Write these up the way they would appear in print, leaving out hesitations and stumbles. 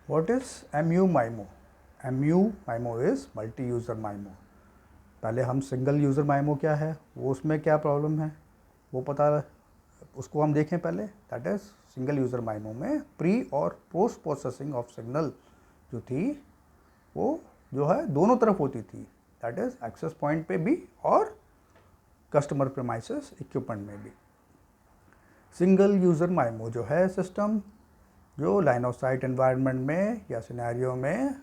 What is MU MIMO? MU MIMO is multi user MIMO. पहले हम single user माइमो क्या है, वो उसमें क्या प्रॉब्लम है वो पता, उसको हम देखें पहले। That is single user MIMO में प्री और पोस्ट प्रोसेसिंग ऑफ सिग्नल जो थी वो जो है दोनों तरफ होती थी। दैट इज एक्सेस पॉइंट पे भी और कस्टमर प्रेमाइसेस इक्विपमेंट में भी। सिंगल यूज़र माइमो जो है सिस्टम, जो लाइन ऑफ साइट एनवायरनमेंट में या सिनेरियो में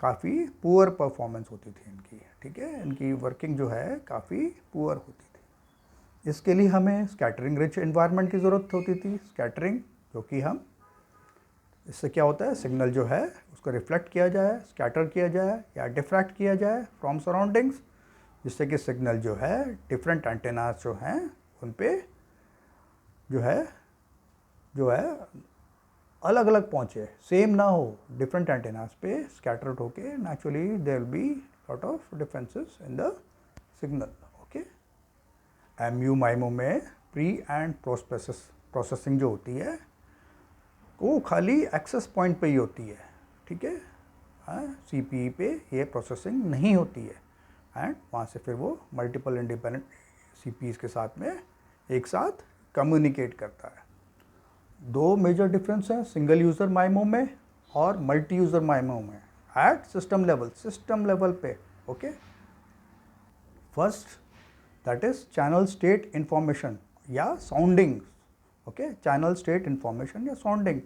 काफ़ी पुअर परफॉर्मेंस होती थी इनकी, ठीक है, इनकी वर्किंग जो है काफ़ी पुअर होती थी। इसके लिए हमें स्कैटरिंग रिच एनवायरनमेंट की ज़रूरत होती थी। स्कैटरिंग जो कि हम, इससे क्या होता है, सिग्नल जो है उसको रिफ्लेक्ट किया जाए, स्कैटर किया जाए या डिफ्रैक्ट किया जाए फ्रॉम सराउंडिंग्स, जिससे कि सिग्नल जो है डिफरेंट एंटेनास जो हैं उन पे जो है अलग अलग पहुँचे, सेम ना हो, डिफरेंट एंटेनास पे स्कैटर्ड होके naturally there will be lot of differences in the signal. Okay, MU MIMO में प्री एंड पोस्ट प्रोसेसिंग जो होती है वो खाली एक्सेस पॉइंट पे ही होती है, ठीक है, CPE पे ये प्रोसेसिंग नहीं होती है, एंड वहाँ से फिर वो मल्टीपल इंडिपेंडेंट CPEs के साथ में एक साथ कम्युनिकेट करता है। दो मेजर डिफरेंस हैं सिंगल यूज़र माइमो में और मल्टी यूज़र माइमो में एट सिस्टम लेवल पे। Okay, first that is channel state information या sounding. Okay, channel state information या साउंडिंग।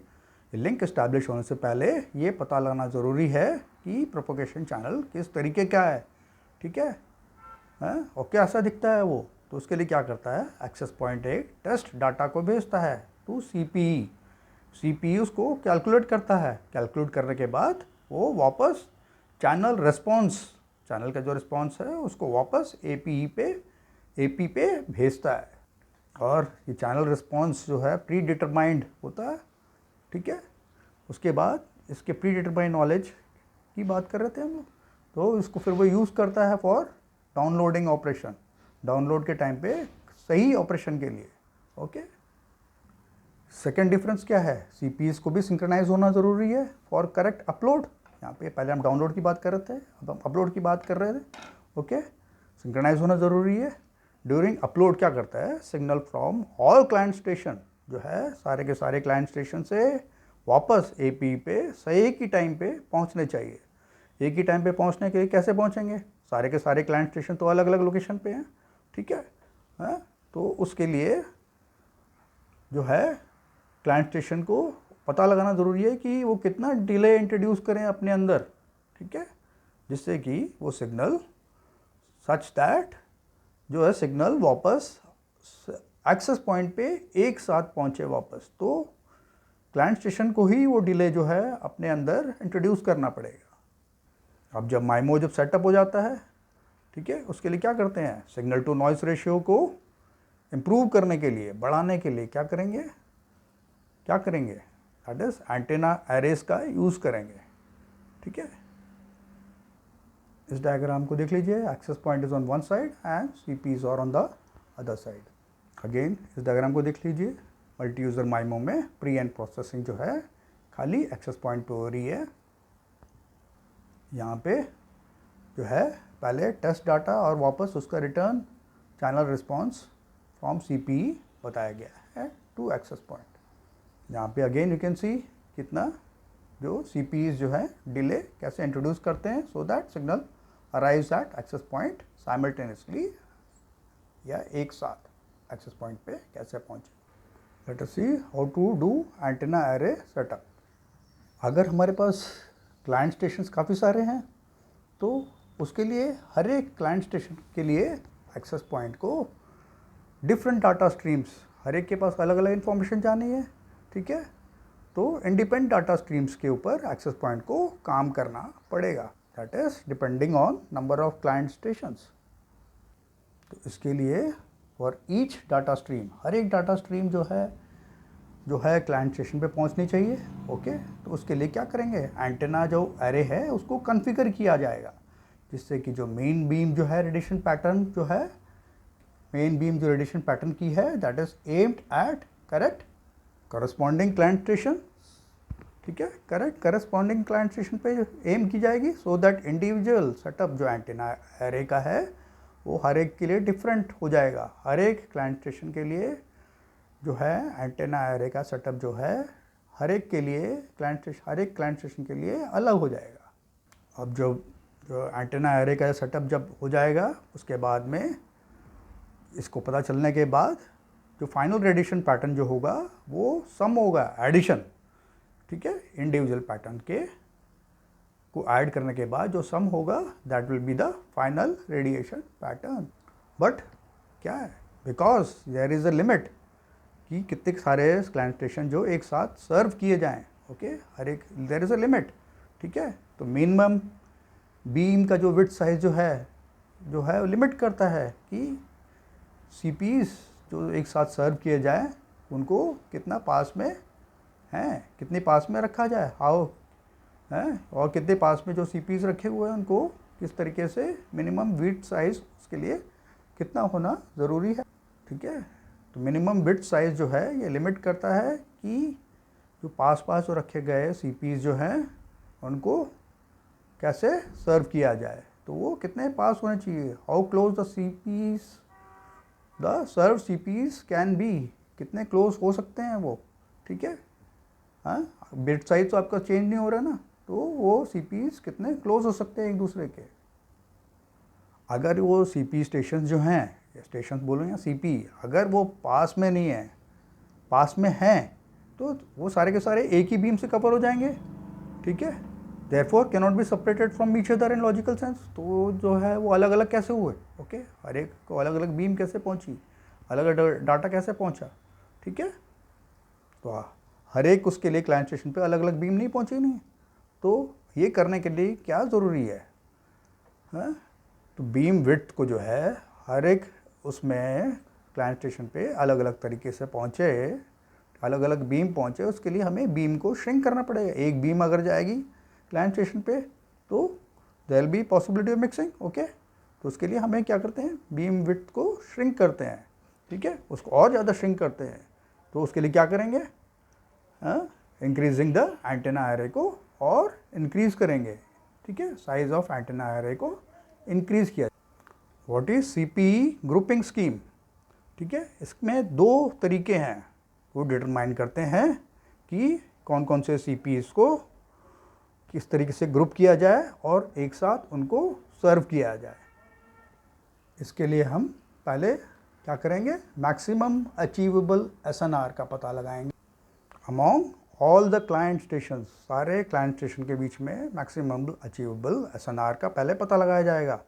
लिंक इस्टेब्लिश होने से पहले ये पता लगाना ज़रूरी है कि प्रोपोगेशन चैनल किस तरीके का है, ठीक है, और कैसा दिखता है वो। तो उसके लिए क्या करता है, एक्सेस पॉइंट एक टेस्ट डाटा को भेजता है टू CPE उसको कैलकुलेट करता है, कैलकुलेट करने के बाद वो वापस चैनल रिस्पॉन्स, चैनल का जो रिस्पॉन्स है उसको वापस AP पे भेजता है। और ये चैनल रिस्पॉन्स जो है प्री डिटरमाइंड होता है, ठीक है। उसके बाद इसके प्री डिटरमाइंड नॉलेज की बात कर रहे थे हम लोग, तो इसको फिर वो यूज़ करता है फॉर डाउनलोडिंग ऑपरेशन, डाउनलोड के टाइम पे सही ऑपरेशन के लिए। ओके, सेकेंड डिफरेंस क्या है, CPEs को भी सिंक्रोनाइज होना ज़रूरी है फॉर करेक्ट अपलोड। यहाँ पे पहले हम डाउनलोड की बात कर रहे थे, अब हम अपलोड की बात कर रहे थे। ओके, सिंक्रोनाइज होना ज़रूरी है। ड्यूरिंग अपलोड क्या करता है, signal from all client station जो है सारे के सारे क्लाइंट स्टेशन से वापस AP पे सही की टाइम पे पहुँचने चाहिए। एक ही टाइम पे पहुँचने के लिए कैसे पहुँचेंगे, सारे के सारे क्लाइंट स्टेशन तो अलग अलग लोकेशन पे हैं, ठीक है, तो उसके लिए जो है क्लाइंट स्टेशन को पता लगाना ज़रूरी है कि वो कितना डिले इंट्रोड्यूस करें अपने अंदर, ठीक है, जिससे कि वो सिग्नल सच दैट जो है सिग्नल वापस एक्सेस पॉइंट पे एक साथ पहुंचे वापस। तो क्लाइंट स्टेशन को ही वो डिले जो है अपने अंदर इंट्रोड्यूस करना पड़ेगा। अब जब माइमो जब सेटअप हो जाता है, ठीक है, उसके लिए क्या करते हैं, सिग्नल टू नॉइस रेशियो को इम्प्रूव करने के लिए, बढ़ाने के लिए क्या करेंगे, दैट इज एंटेना एरेस का यूज़ करेंगे, ठीक है। इस डायग्राम को देख लीजिए, access point is on one side and CPEs are on the other side. Again इस डायग्राम को देख लीजिए, मल्टी यूज़र माइमो में प्री एंड प्रोसेसिंग जो है खाली एक्सेस पॉइंट पे हो रही है। यहाँ पे जो है पहले टेस्ट डाटा और वापस उसका return channel response from CPE बताया गया है टू एक्सेस पॉइंट। यहाँ पे अगेन यू कैन सी कितना जो CPEs जो है डिले कैसे इंट्रोड्यूस करते हैं so that signal arrives at access point simultaneously या एक साथ एक्सेस पॉइंट पे कैसे पहुँचे। Let us see how to do antenna array setup. अगर हमारे पास क्लाइंट स्टेशंस काफ़ी सारे हैं तो उसके लिए हर एक क्लाइंट स्टेशन के लिए एक्सेस पॉइंट को डिफरेंट डाटा स्ट्रीम्स, हर एक के पास अलग अलग इन्फॉर्मेशन जानी है, ठीक है, तो इंडिपेंडेंट डाटा स्ट्रीम्स के ऊपर एक्सेस पॉइंट को काम करना पड़ेगा, that is depending on number of client stations. तो इसके लिए फॉर ईच डाटा स्ट्रीम, हर एक डाटा स्ट्रीम जो है क्लाइंट स्टेशन पे पहुंचनी चाहिए। ओके, तो उसके लिए क्या करेंगे, एंटेना जो एरे है उसको कॉन्फ़िगर किया जाएगा, जिससे कि जो मेन बीम जो है रेडिएशन पैटर्न जो है, मेन बीम जो रेडिएशन पैटर्न की है that is aimed at correct corresponding client station ठीक है, करेक्ट, करस्पॉन्डिंग क्लाइंट स्टेशन पे एम की जाएगी सो दैट इंडिविजुअल सेटअप जो एंटेना एरे का है वो हर एक के लिए डिफरेंट हो जाएगा। हर एक क्लाइंट स्टेशन के लिए जो है एंटेना एरे का सेटअप जो है हर एक के लिए हर एक क्लाइंट स्टेशन के लिए अलग हो जाएगा। अब जो एंटेना एरे का सेटअप जब हो जाएगा उसके बाद में इसको पता चलने के बाद जो फाइनल रेडिएशन पैटर्न जो होगा वो सम होगा, एडिशन, ठीक है, इंडिविजुअल पैटर्न के को ऐड करने के बाद जो सम होगा that will be the final radiation pattern. But क्या है, because there is a limit कि कितने सारे क्लाइंट स्टेशन जो एक साथ सर्व किए जाएं, ओके, हर एक देयर इज़ अ लिमिट, ठीक है। तो मिनिमम बीम का जो विड्थ साइज जो है लिमिट करता है कि सीपीज जो एक साथ सर्व किए जाए उनको कितना पास में हैं, कितने पास में रखा जाए, हाउ हैं, और कितने पास में जो सीपीज रखे हुए हैं उनको किस तरीके से मिनिमम विड्थ साइज उसके लिए कितना होना ज़रूरी है, ठीक है। तो मिनिमम विड्थ साइज जो है ये लिमिट करता है कि जो पास जो रखे गए सीपीज जो हैं उनको कैसे सर्व किया जाए, तो वो कितने पास होने चाहिए, how close the serve CPEs can be, कितने क्लोज हो सकते हैं वो, ठीक है। हाँ, बिट साइज तो आपका चेंज नहीं हो रहा ना, तो वो सीपीज कितने क्लोज हो सकते हैं एक दूसरे के। अगर वो सीपी स्टेशन जो हैं, स्टेशन बोलो या सीपी, अगर वो पास में नहीं है, पास में हैं तो वो सारे के सारे एक ही बीम से कवर हो जाएंगे, ठीक है। Therefore can not be separated from each other in logical sense. तो जो है वो अलग अलग कैसे हुए, ओके, हर एक को अलग अलग बीम कैसे पहुंची, अलग अलग डाटा कैसे पहुंचा, ठीक है। तो हर एक उसके लिए क्लाइंट स्टेशन पे अलग अलग बीम नहीं पहुंची नहीं, तो ये करने के लिए क्या ज़रूरी है, हाँ? तो बीम विड्थ को जो है हर एक उसमें क्लाइंट स्टेशन पे अलग अलग तरीके से पहुँचे, अलग अलग बीम पहुँचे, उसके लिए हमें बीम को श्रिंक करना पड़ेगा। एक बीम अगर जाएगी क्लाइंट स्टेशन पे तो there will be possibility of mixing, okay. तो उसके लिए हमें क्या करते हैं, बीम विड्थ को श्रिंक करते हैं, ठीक है, उसको और ज़्यादा श्रिंक करते हैं। तो उसके लिए क्या करेंगे, इंक्रीजिंग द एंटेना एरे को और इंक्रीज़ करेंगे, ठीक है, साइज ऑफ एंटेना एरे को इंक्रीज़ किया। What is CP grouping scheme, ठीक है। इसमें दो तरीके हैं, वो डिटरमाइन करते हैं कि कौन कौन से सीपीज़ को किस तरीके से ग्रुप किया जाए और एक साथ उनको सर्व किया जाए। इसके लिए हम पहले क्या करेंगे, मैक्सिमम अचीवेबल एसएनआर का पता लगाएंगे among all the client station. सारे क्लाइंट स्टेशन के बीच में मैक्सिमम अचीवेबल एसएनआर का पहले पता लगाया जाएगा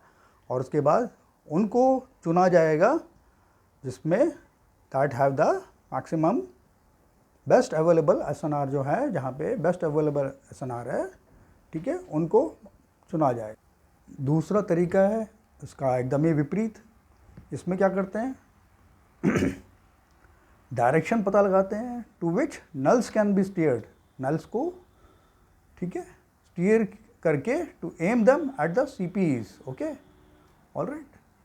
और उसके बाद उनको चुना जाएगा जिसमें that have the maximum best available SNR जो है, जहाँ पे बेस्ट अवेलेबल एसएनआर है, ठीक है, उनको चुना जाए। दूसरा तरीका है इसका एकदम ही विपरीत। इसमें क्या करते हैं डायरेक्शन पता लगाते हैं to which nulls can be steered, nulls को, ठीक है, स्टीयर करके to aim them at the CPEs, okay, all right.